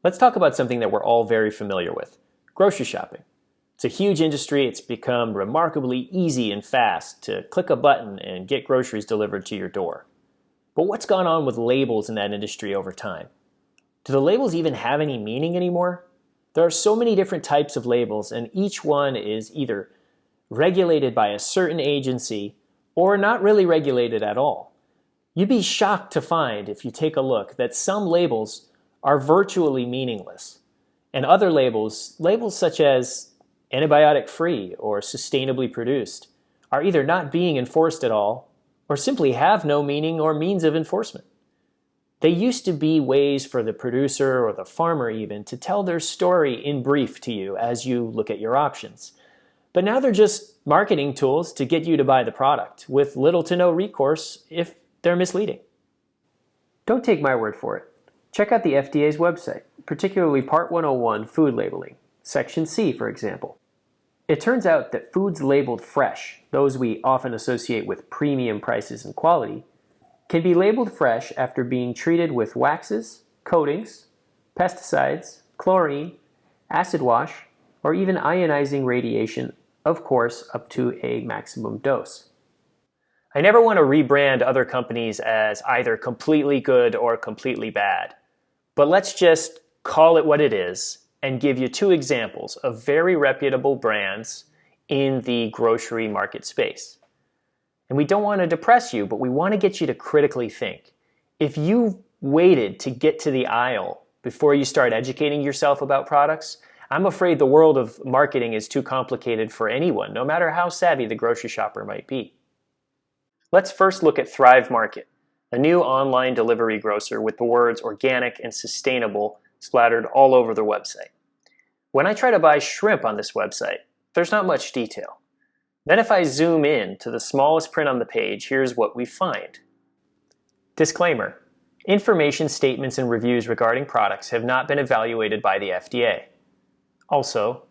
Let's talk about something that we're all very familiar with, grocery shopping. It's a huge industry. It's become remarkably easy and fast to click a button and get groceries delivered to your door. But what's gone on with labels in that industry over time? Do the labels even have any meaning anymore? There are so many different types of labels, and each one is either regulated by a certain agency or not really regulated at all. You'd be shocked to find, if you take a look, that some labels are virtually meaningless. And other labels such as antibiotic-free or sustainably produced, are either not being enforced at all or simply have no meaning or means of enforcement. They used to be ways for the producer or the farmer even to tell their story in brief to you as you look at your options. But now they're just marketing tools to get you to buy the product with little to no recourse if they're misleading. Don't take my word for it. Check out the FDA's website, particularly Part 101 food labeling, Section C, for example. It turns out that foods labeled fresh, those we often associate with premium prices and quality, can be labeled fresh after being treated with waxes, coatings, pesticides, chlorine, acid wash, or even ionizing radiation, of course, up to a maximum dose. I never want to rebrand other companies as either completely good or completely bad, but let's just call it what it is and give you two examples of very reputable brands in the grocery market space. And we don't want to depress you, but we want to get you to critically think. If you waited to get to the aisle before you start educating yourself about products, I'm afraid the world of marketing is too complicated for anyone, no matter how savvy the grocery shopper might be. Let's first look at Thrive Market, a new online delivery grocer with the words organic and sustainable splattered all over their website. When I try to buy shrimp on this website, there's not much detail. Then if I zoom in to the smallest print on the page, here's what we find. Disclaimer: information statements and reviews regarding products have not been evaluated by the FDA. Also,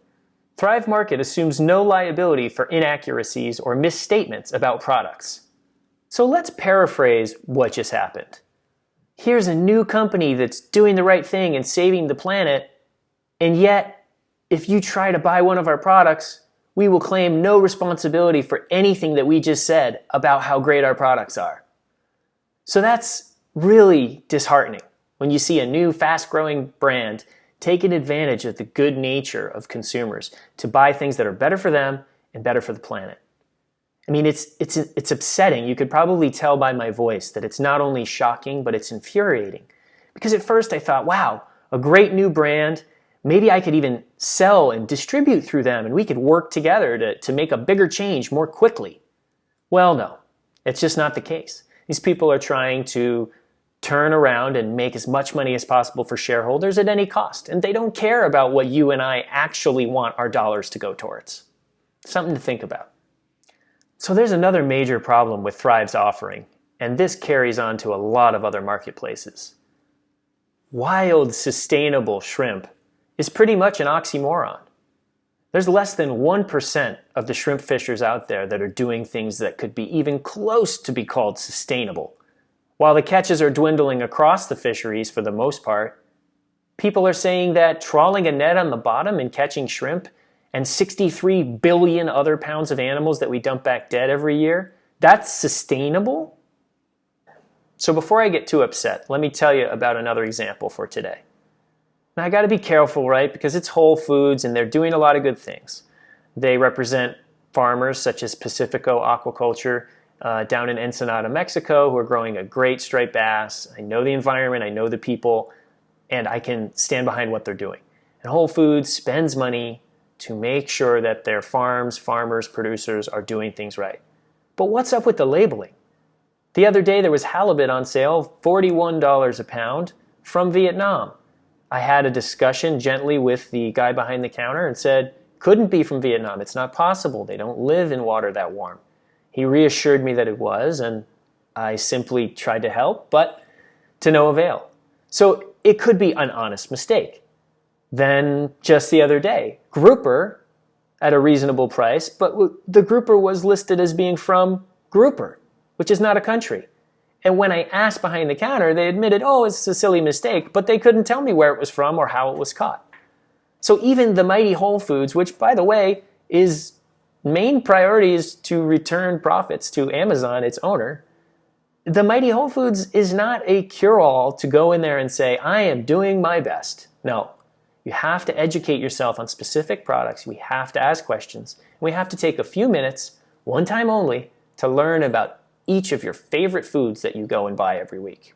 Thrive Market assumes no liability for inaccuracies or misstatements about products. So let's paraphrase what just happened. Here's a new company that's doing the right thing and saving the planet, and yet, if you try to buy one of our products, we will claim no responsibility for anything that we just said about how great our products are. So that's really disheartening when you see a new fast-growing brand taking advantage of the good nature of consumers to buy things that are better for them and better for the planet. I mean, it's upsetting. You could probably tell by my voice that it's not only shocking, but it's infuriating. Because at first I thought, wow, a great new brand. Maybe I could even sell and distribute through them and we could work together to make a bigger change more quickly. Well, no, it's just not the case. These people are trying to turn around and make as much money as possible for shareholders at any cost. And they don't care about what you and I actually want our dollars to go towards. Something to think about. So there's another major problem with Thrive's offering, and this carries on to a lot of other marketplaces. Wild, sustainable shrimp is pretty much an oxymoron. There's less than 1% of the shrimp fishers out there that are doing things that could be even close to be called sustainable. While the catches are dwindling across the fisheries for the most part, people are saying that trawling a net on the bottom and catching shrimp and 63 billion other pounds of animals that we dump back dead every year, that's sustainable? So before I get too upset, let me tell you about another example for today. Now I gotta be careful, right? Because it's Whole Foods and they're doing a lot of good things. They represent farmers such as Pacifico Aquaculture down in Ensenada, Mexico, who are growing a great striped bass. I know the environment, I know the people, and I can stand behind what they're doing. And Whole Foods spends money to make sure that their farms, farmers, producers are doing things right. But what's up with the labeling? The other day there was halibut on sale, $41 a pound, from Vietnam. I had a discussion gently with the guy behind the counter and said, couldn't be from Vietnam, it's not possible, they don't live in water that warm. He reassured me that it was, and I simply tried to help, but to no avail. So it could be an honest mistake. Then just the other day, grouper at a reasonable price, but the grouper was listed as being from Grouper, which is not a country. And when I asked behind the counter, they admitted, oh, it's a silly mistake, but they couldn't tell me where it was from or how it was caught. So even the mighty Whole Foods, which, by the way, is main priority is to return profits to Amazon, its owner, the mighty Whole Foods is not a cure-all to go in there and say, I am doing my best. No. You have to educate yourself on specific products. We have to ask questions. We have to take a few minutes, one time only, to learn about each of your favorite foods that you go and buy every week.